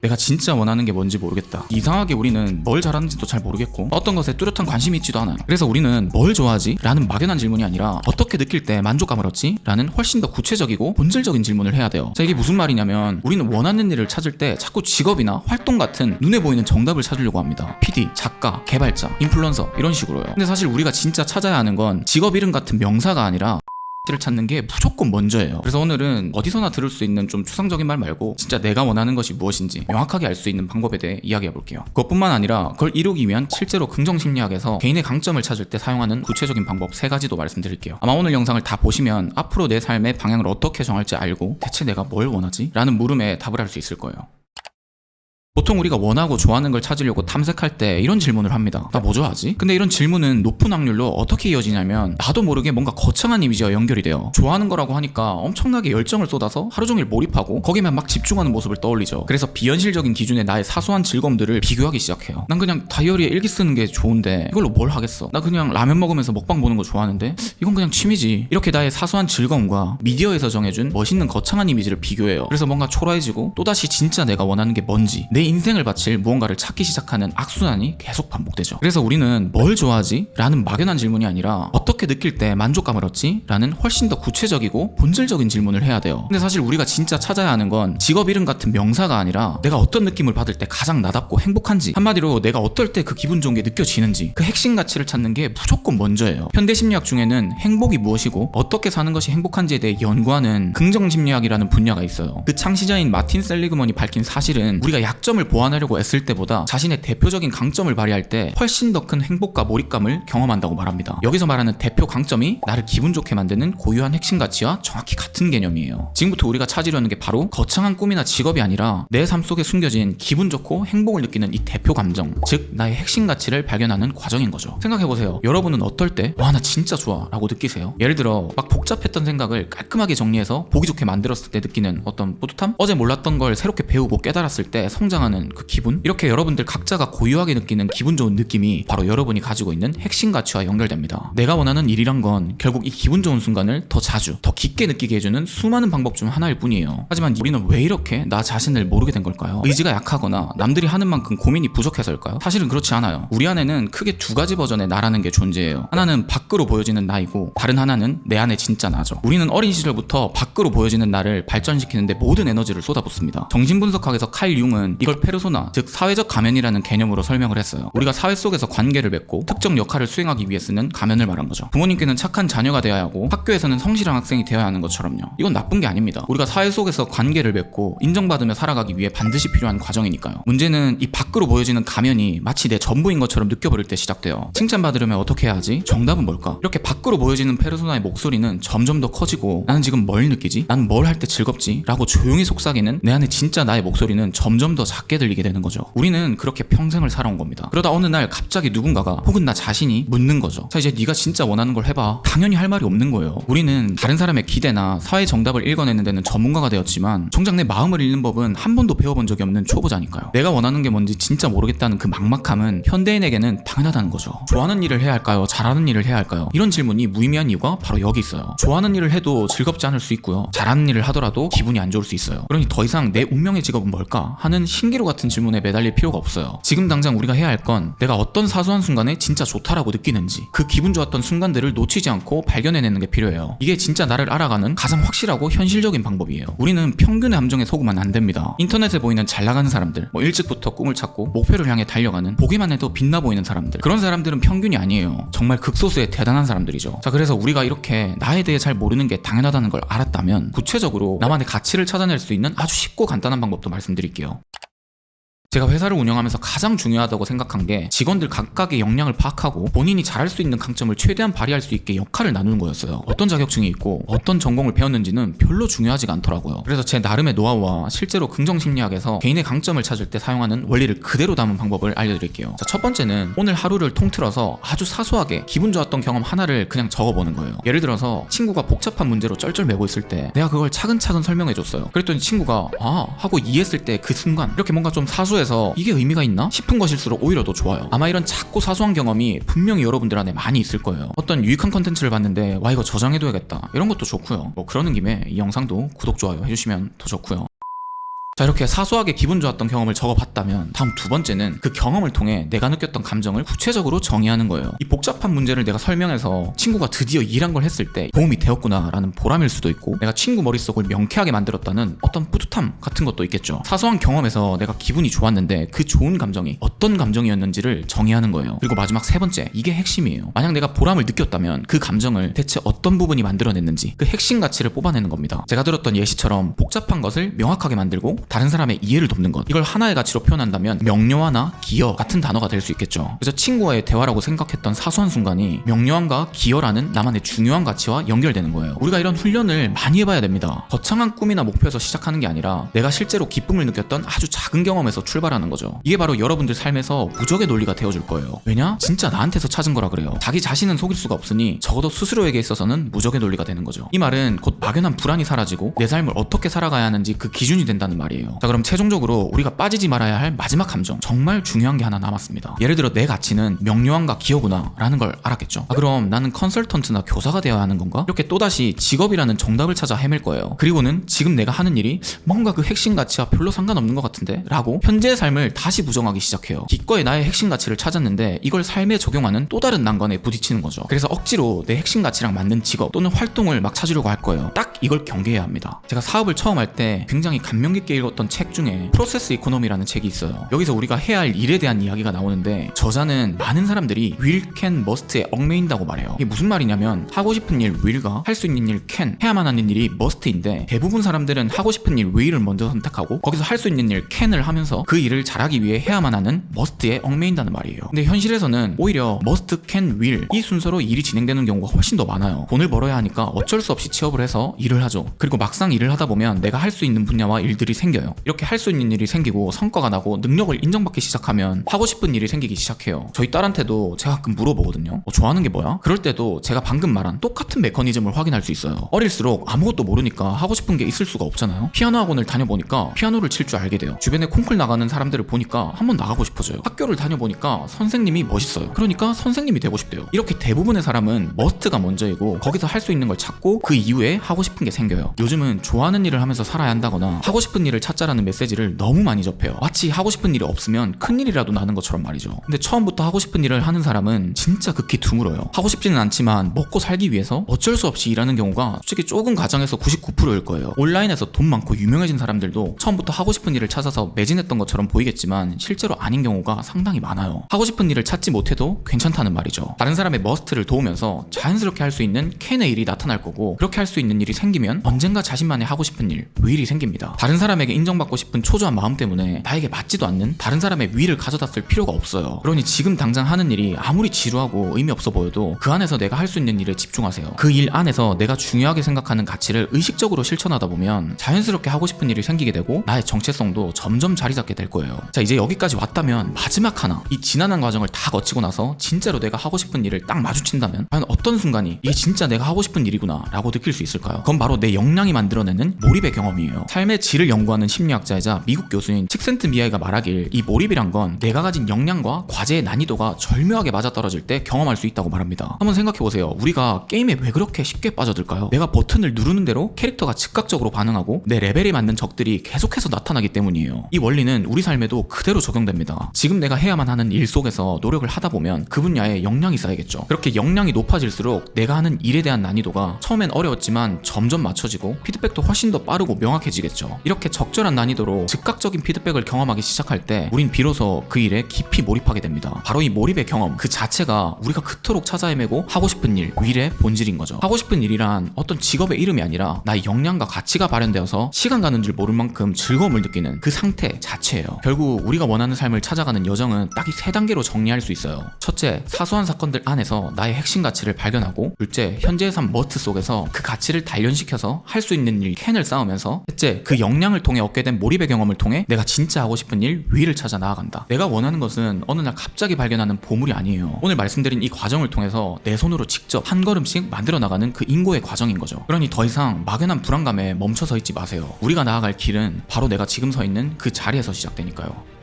내가 진짜 원하는 게 뭔지 모르겠다. 이상하게 우리는 뭘 잘하는지도 잘 모르겠고 어떤 것에 뚜렷한 관심이 있지도 않아요. 그래서 우리는 뭘 좋아하지? 라는 막연한 질문이 아니라 어떻게 느낄 때 만족감을 얻지? 라는 훨씬 더 구체적이고 본질적인 질문을 해야 돼요. 자, 이게 무슨 말이냐면 우리는 원하는 일을 찾을 때 자꾸 직업이나 활동 같은 눈에 보이는 정답을 찾으려고 합니다. PD, 작가, 개발자, 인플루언서 이런 식으로요. 근데 사실 우리가 진짜 찾아야 하는 건 직업 이름 같은 명사가 아니라 를 찾는 게 무조건 먼저예요. 그래서 오늘은 어디서나 들을 수 있는 좀 추상적인 말 말고 진짜 내가 원하는 것이 무엇인지 명확하게 알 수 있는 방법에 대해 이야기해 볼게요. 그것뿐만 아니라 그걸 이루기 위한 실제로 긍정심리학에서 개인의 강점을 찾을 때 사용하는 구체적인 방법 3가지도 말씀드릴게요. 아마 오늘 영상을 다 보시면 앞으로 내 삶의 방향을 어떻게 정할지 알고 대체 내가 뭘 원하지? 라는 물음에 답을 할 수 있을 거예요. 보통 우리가 원하고 좋아하는 걸 찾으려고 탐색할 때 이런 질문을 합니다. 나 뭐 좋아하지? 근데 이런 질문은 높은 확률로 어떻게 이어지냐면 나도 모르게 뭔가 거창한 이미지와 연결이 돼요. 좋아하는 거라고 하니까 엄청나게 열정을 쏟아서 하루 종일 몰입하고 거기만 막 집중하는 모습을 떠올리죠. 그래서 비현실적인 기준의 나의 사소한 즐거움들을 비교하기 시작해요. 난 그냥 다이어리에 일기 쓰는 게 좋은데 이걸로 뭘 하겠어? 나 그냥 라면 먹으면서 먹방 보는 거 좋아하는데 이건 그냥 취미지. 이렇게 나의 사소한 즐거움과 미디어에서 정해준 멋있는 거창한 이미지를 비교해요. 그래서 뭔가 초라해지고 또다시 진짜 내가 원하는 게 뭔지 내 인생을 바칠 무언가를 찾기 시작하는 악순환이 계속 반복되죠. 그래서 우리는 뭘 좋아하지? 라는 막연한 질문이 아니라 어떻게 느낄 때 만족감을 얻지? 라는 훨씬 더 구체적이고 본질적인 질문을 해야 돼요. 근데 사실 우리가 진짜 찾아야 하는 건 직업 이름 같은 명사가 아니라 내가 어떤 느낌을 받을 때 가장 나답고 행복한지, 한마디로 내가 어떨 때 그 기분 좋은 게 느껴지는지, 그 핵심 가치를 찾는 게 무조건 먼저예요. 현대심리학 중에는 행복이 무엇이고 어떻게 사는 것이 행복한지에 대해 연구하는 긍정심리학이라는 분야가 있어요. 그 창시자인 마틴 셀리그먼이 밝힌 사실은 우리가 약점을 보완하려고 애쓸 때보다 자신의 대표적인 강점을 발휘할 때 훨씬 더 큰 행복과 몰입감을 경험한다고 말합니다. 여기서 말하는 대표 강점이 나를 기분 좋게 만드는 고유한 핵심 가치와 정확히 같은 개념이에요. 지금부터 우리가 찾으려는 게 바로 거창한 꿈이나 직업이 아니라 내 삶 속에 숨겨진 기분 좋고 행복을 느끼는 이 대표 감정, 즉 나의 핵심 가치를 발견하는 과정인 거죠. 생각해보세요. 여러분은 어떨 때 와, 나 진짜 좋아 라고 느끼세요? 예를 들어 막 복잡했던 생각을 깔끔하게 정리해서 보기 좋게 만들었을 때 느끼는 어떤 뿌듯함? 어제 몰랐던 걸 새롭게 배우고 깨달았을 때 성장하는 그 기분? 이렇게 여러분들 각자가 고유하게 느끼는 기분 좋은 느낌이 바로 여러분이 가지고 있는 핵심 가치와 연결됩니다. 내가 원하는 일이란 건 결국 이 기분 좋은 순간을 더 자주, 더 깊게 느끼게 해주는 수많은 방법 중 하나일 뿐이에요. 하지만 우리는 왜 이렇게 나 자신을 모르게 된 걸까요? 의지가 약하거나 남들이 하는 만큼 고민이 부족해서일까요? 사실은 그렇지 않아요. 우리 안에는 크게 2가지 버전의 나라는 게 존재해요. 하나는 밖으로 보여지는 나이고 다른 하나는 내 안의 진짜 나죠. 우리는 어린 시절부터 밖으로 보여지는 나를 발전시키는데 모든 에너지를 쏟아붓습니다. 정신분석학에서 칼 융은 이걸 페르소나, 즉 사회적 가면이라는 개념으로 설명을 했어요. 우리가 사회 속에서 관계를 맺고 특정 역할을 수행하기 위해 쓰는 가면을 말한 거죠. 부모님께는 착한 자녀가 되어야 하고 학교에서는 성실한 학생이 되어야 하는 것처럼요. 이건 나쁜 게 아닙니다. 우리가 사회 속에서 관계를 맺고 인정받으며 살아가기 위해 반드시 필요한 과정이니까요. 문제는 이 밖으로 보여지는 가면이 마치 내 전부인 것처럼 느껴버릴 때 시작돼요. 칭찬받으려면 어떻게 해야 하지? 정답은 뭘까? 이렇게 밖으로 보여지는 페르소나의 목소리는 점점 더 커지고 나는 지금 뭘 느끼지? 나는 뭘 할 때 즐겁지? 라고 조용히 속삭이는 내 안에 진짜 나의 목소리는 점점 더 작게 들리게 되는 거죠. 우리는 그렇게 평생을 살아온 겁니다. 그러다 어느 날 갑자기 누군가가 혹은 나 자신이 묻는 거죠. 자, 이제 네가 진짜 원하는 걸 해봐. 당연히 할 말이 없는 거예요. 우리는 다른 사람의 기대나 사회 정답을 읽어내는 데는 전문가가 되었지만 정작 내 마음을 읽는 법은 한 번도 배워본 적이 없는 초보자니까요. 내가 원하는 게 뭔지 진짜 모르겠다는 그 막막함은 현대인에게는 당연하다는 거죠. 좋아하는 일을 해야 할까요? 잘하는 일을 해야 할까요? 이런 질문이 무의미한 이유가 바로 여기 있어요. 좋아하는 일을 해도 즐겁지 않을 수 있고요. 잘하는 일을 하더라도 기분이 안 좋을 수 있어요. 그러니 더 이상 내 운명의 직업은 뭘까? 하는 신기루 같은 질문에 매달릴 필요가 없어요. 지금 당장 우리가 해야 할 건 내가 어떤 사소한 순간에 진짜 좋다라고 느끼는지, 그 기분 좋았던 순간들을 놓치지 않고 발견해내는 게 필요해요. 이게 진짜 나를 알아가는 가장 확실하고 현실적인 방법이에요. 우리는 평균의 함정에 속으면 안 됩니다. 인터넷에 보이는 잘 나가는 사람들, 일찍부터 꿈을 찾고 목표를 향해 달려가는, 보기만 해도 빛나 보이는 사람들, 그런 사람들은 평균이 아니에요. 정말 극소수의 대단한 사람들이죠. 자, 그래서 우리가 이렇게 나에 대해 잘 모르는 게 당연하다는 걸 알았다면 구체적으로 나만의 가치를 찾아낼 수 있는 아주 쉽고 간단한 방법도 말씀드릴게요. 제가 회사를 운영하면서 가장 중요하다고 생각한 게 직원들 각각의 역량을 파악하고 본인이 잘할 수 있는 강점을 최대한 발휘할 수 있게 역할을 나누는 거였어요. 어떤 자격증이 있고 어떤 전공을 배웠는지는 별로 중요하지가 않더라고요. 그래서 제 나름의 노하우와 실제로 긍정심리학에서 개인의 강점을 찾을 때 사용하는 원리를 그대로 담은 방법을 알려드릴게요. 자, 첫 번째는 오늘 하루를 통틀어서 아주 사소하게 기분 좋았던 경험 하나를 그냥 적어보는 거예요. 예를 들어서 친구가 복잡한 문제로 쩔쩔매고 있을 때 내가 그걸 차근차근 설명해줬어요. 그랬더니 친구가 아 하고 이해했을 때 그 순간 이렇게 뭔가 좀 사소해서 이게 의미가 있나 싶은 것일수록 오히려 더 좋아요. 아마 이런 작고 사소한 경험이 분명히 여러분들 안에 많이 있을 거예요. 어떤 유익한 컨텐츠를 봤는데 와 이거 저장해둬야겠다 이런 것도 좋고요. 그러는 김에 이 영상도 구독 좋아요 해주시면 더 좋고요. 자, 이렇게 사소하게 기분 좋았던 경험을 적어봤다면 다음 두 번째는 그 경험을 통해 내가 느꼈던 감정을 구체적으로 정의하는 거예요. 이 복잡한 문제를 내가 설명해서 친구가 드디어 이해한 걸 했을 때 도움이 되었구나 라는 보람일 수도 있고, 내가 친구 머릿속을 명쾌하게 만들었다는 어떤 뿌듯함 같은 것도 있겠죠. 사소한 경험에서 내가 기분이 좋았는데 그 좋은 감정이 어떤 감정이었는지를 정의하는 거예요. 그리고 마지막 세 번째, 이게 핵심이에요. 만약 내가 보람을 느꼈다면 그 감정을 대체 어떤 부분이 만들어냈는지 그 핵심 가치를 뽑아내는 겁니다. 제가 들었던 예시처럼 복잡한 것을 명확하게 만들고 다른 사람의 이해를 돕는 것, 이걸 하나의 가치로 표현한다면 명료화나 기여 같은 단어가 될 수 있겠죠. 그래서 친구와의 대화라고 생각했던 사소한 순간이 명료함과 기여라는 나만의 중요한 가치와 연결되는 거예요. 우리가 이런 훈련을 많이 해봐야 됩니다. 거창한 꿈이나 목표에서 시작하는 게 아니라 내가 실제로 기쁨을 느꼈던 아주 작은 경험에서 출발하는 거죠. 이게 바로 여러분들 삶에서 무적의 논리가 되어줄 거예요. 왜냐? 진짜 나한테서 찾은 거라 그래요. 자기 자신은 속일 수가 없으니 적어도 스스로에게 있어서는 무적의 논리가 되는 거죠. 이 말은 곧 막연한 불안이 사라지고 내 삶을 어떻게 살아가야 하는지 그 기준이 된다는 말이에요. 자, 그럼 최종적으로 우리가 빠지지 말아야 할 마지막 감정, 정말 중요한 게 하나 남았습니다. 예를 들어 내 가치는 명료함과 기여구나 라는 걸 알았겠죠. 그럼 나는 컨설턴트나 교사가 되어야 하는 건가? 이렇게 또다시 직업이라는 정답을 찾아 헤맬 거예요. 그리고는 지금 내가 하는 일이 뭔가 그 핵심 가치와 별로 상관없는 것 같은데? 라고 현재의 삶을 다시 부정하기 시작해요. 기꺼이 나의 핵심 가치를 찾았는데 이걸 삶에 적용하는 또 다른 난관에 부딪히는 거죠. 그래서 억지로 내 핵심 가치랑 맞는 직업 또는 활동을 막 찾으려고 할 거예요. 딱 이걸 경계해야 합니다. 제가 사업을 처음 할 때 굉장히 감명 깊게 읽었던 책 중에 프로세스 이코노미라는 책이 있어요. 여기서 우리가 해야 할 일에 대한 이야기가 나오는데 저자는 많은 사람들이 will, can, must에 얽매인다고 말해요. 이게 무슨 말이냐면 하고 싶은 일 will과 할 수 있는 일 can, 해야만 하는 일이 must인데 대부분 사람들은 하고 싶은 일 will을 먼저 선택하고 거기서 할 수 있는 일 can을 하면서 그 일을 잘하기 위해 해야만 하는 must에 얽매인다는 말이에요. 근데 현실에서는 오히려 must, can, will 이 순서로 일이 진행되는 경우가 훨씬 더 많아요. 돈을 벌어야 하니까 어쩔 수 없이 취업을 해서 일을 하죠. 그리고 막상 일을 하다 보면 내가 할 수 있는 분야와 일들이 생겨요. 이렇게 할 수 있는 일이 생기고 성과가 나고 능력을 인정받기 시작하면 하고 싶은 일이 생기기 시작해요. 저희 딸한테도 제가 가끔 물어보거든요. 좋아하는 게 뭐야? 그럴 때도 제가 방금 말한 똑같은 메커니즘을 확인할 수 있어요. 어릴수록 아무것도 모르니까 하고 싶은 게 있을 수가 없잖아요. 피아노 학원을 다녀보니까 피아노를 칠 줄 알게 돼요. 주변에 콩쿨 나가는 사람들을 보니까 한번 나가고 싶어져요. 학교를 다녀보니까 선생님이 멋있어요. 그러니까 선생님이 되고 싶대요. 이렇게 대부분의 사람은 머스트가 먼저이고 거기서 할 수 있는 걸 찾고 그 이후에 하고 싶은 게 생겨요. 요즘은 좋아하는 일을 하면서 살아야 한다거나 하고 싶은 일을 찾자라는 메시지를 너무 많이 접해요. 마치 하고 싶은 일이 없으면 큰일이라도 나는 것처럼 말이죠. 근데 처음부터 하고 싶은 일을 하는 사람은 진짜 극히 드물어요. 하고 싶지는 않지만 먹고 살기 위해서 어쩔 수 없이 일하는 경우가 솔직히 조금 가정에서 99%일 거예요. 온라인에서 돈 많고 유명해진 사람들도 처음부터 하고 싶은 일을 찾아서 매진했던 것처럼 보이겠지만 실제로 아닌 경우가 상당히 많아요. 하고 싶은 일을 찾지 못해도 괜찮다는 말이죠. 다른 사람의 머스트를 도우면서 자연스럽게 할 수 있는 캔의 일이 나타날 거고, 그렇게 할 수 있는 일이 생기면 언젠가 자신만의 하고 싶은 일, will이 생깁니다. 다른 사람에게 인정받고 싶은 초조한 마음 때문에 나에게 맞지도 않는 다른 사람의 will을 가져다 쓸 필요가 없어요. 그러니 지금 당장 하는 일이 아무리 지루하고 의미 없어 보여도 그 안에서 내가 할 수 있는 일에 집중하세요. 그 일 안에서 내가 중요하게 생각하는 가치를 의식적으로 실천하다 보면 자연스럽게 하고 싶은 일이 생기게 되고 나의 정체성도 점점 자리 잡게 될 거예요. 자, 이제 여기까지 왔다면 마지막 하나, 이 지난한 과정을 다 거치고 나서 진짜로 내가 하고 싶은 일을 딱 마주친다면 과연 어떤 순간이 이게 진짜 내가 하고 싶은 일이구나 라고 느낄 수 있을까요? 그건 바로 내 역량이 만들어내는 몰입의 경험이에요. 삶의 질을 연구하는 심리학자이자 미국 교수인 칙센트미아이가 말하길 이 몰입이란 건 내가 가진 역량과 과제의 난이도가 절묘하게 맞아떨어질 때 경험할 수 있다고 말합니다. 한번 생각해보세요. 우리가 게임에 왜 그렇게 쉽게 빠져들까요? 내가 버튼을 누르는 대로 캐릭터가 즉각적으로 반응하고 내 레벨이 맞는 적들이 계속해서 나타나기 때문이에요. 이 원리는 우리 삶에도 그대로 적용됩니다. 지금 내가 해야만 하는 일 속에서 노력을 하다 보면 그 분야에 역량이 쌓이겠죠. 그렇게 역량이 높아질수록 내가 하는 일에 대한 난이도가 처음엔 어려웠지만 점점 맞춰지고 피드백도 훨씬 더 빠르고 명확해지겠죠. 이렇게 적절한 난이도로 즉각적인 피드백을 경험하기 시작할 때 우린 비로소 그 일에 깊이 몰입하게 됩니다. 바로 이 몰입의 경험 그 자체가 우리가 그토록 찾아 헤매고 하고 싶은 일, will의 본질인 거죠. 하고 싶은 일이란 어떤 직업의 이름이 아니라 나의 역량과 가치가 발현되어서 시간 가는 줄 모를 만큼 즐거움을 느끼는 그 상태 자체예요. 결국 우리가 원하는 삶을 찾아가는 여정은 딱 이 세 단계로 정리할 수 있어요. 첫째, 사소한 사건들 안에서 나의 핵심 가치를 발견하고, 둘째, 현재의 삶 머스트 속에서 그 가치를 단련시켜서 할 수 있는 일 캔을 쌓으면서, 셋째, 그 역량을 통해 얻게 된 몰입의 경험을 통해 내가 진짜 하고 싶은 일 will을 찾아 나아간다. 내가 원하는 것은 어느 날 갑자기 발견하는 보물이 아니에요. 오늘 말씀드린 이 과정을 통해서 내 손으로 직접 한 걸음씩 만들어 나가는 그 인고의 과정인 거죠. 그러니 더 이상 막연한 불안감에 멈춰서 있지 마세요. 우리가 나아갈 길은 바로 내가 지금 서 있는 그 자리에서 시작되니까요.